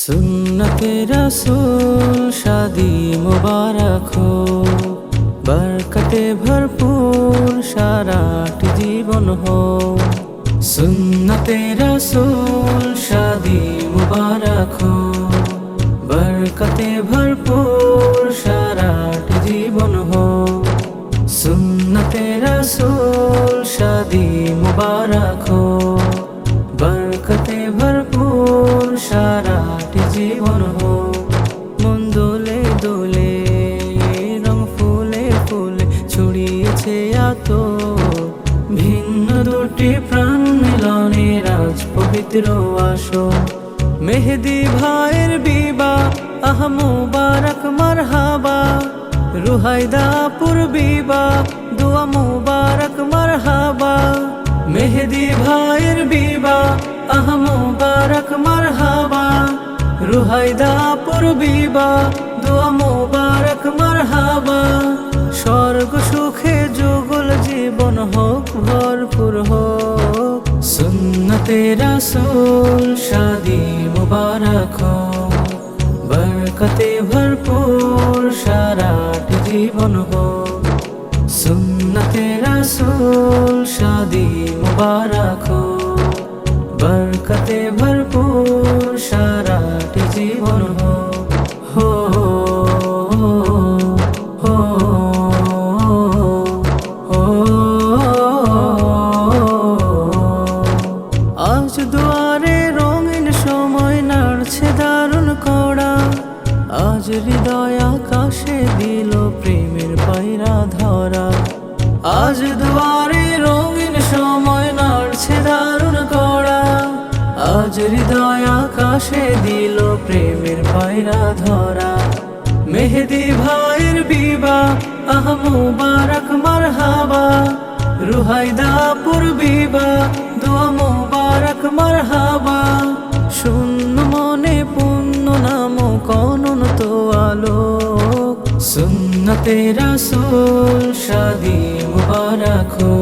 सुन्नते रसूल शादी मुबारक हो, बरकते भरपूर साराटी जीवन हो। सुन्नते रसूल शादी मुबारक हो, बरकते भरपूर साराटी जीवन हो। सुन्नते रसूल शादी मुबारक हो, बरकते भरपूर साराटी जीवन हो। मन दोले दोले रং ফুলে ফুলে ছড়িয়েছে আতো, ভিন্ন দুটি প্রাণ মিলনের আজ পবিত্র আসর। মেহেদি ভাইয়ের বিবাহ আহ মুবারক মারহাবা, রুহাইদাপুর বিবাহ দুয়া মুবারক মারহাবা। মেহেদি ভাইয়ের বিবাহ আহ মুবারক মারহাবা, রুহাইদাপুর বিবাহ দুয়া মুবারক মারহাবা। স্বর্গ সুখে যুগল জীবন হোক ভরপুর হোক। সুন্নতে রাসূল শাদি মুবারক हो, बरकते भरपूर साराटी जीवन हो। सुन्नते रसूल शादी मुबारक हो, बरकते भरपूर साराटी जीवन हो। हो हो हो आज दुआरे रंगीन समय नाড়ছে দারুণ কড়া, আজ হৃদয় আকাশে দিল প্রেমের পায়রা ধরা। আজ দুয়ারে রঙিন সময় নাড়ছে দারুণ কড়া, আজ হৃদয় আকাশে দিল প্রেমের পায়রা ধরা। মেহেদি ভাইয়ের বিবাহ আহ মুবারক মারহাবা, রুহাইদাপুর বিবাহ দুয়া মুবারক মারহাবা। শূন্য মনে পুণ্য নামক অনন্ত আলোক। সুন্নতে রাসূল শাদি মুবারক हो,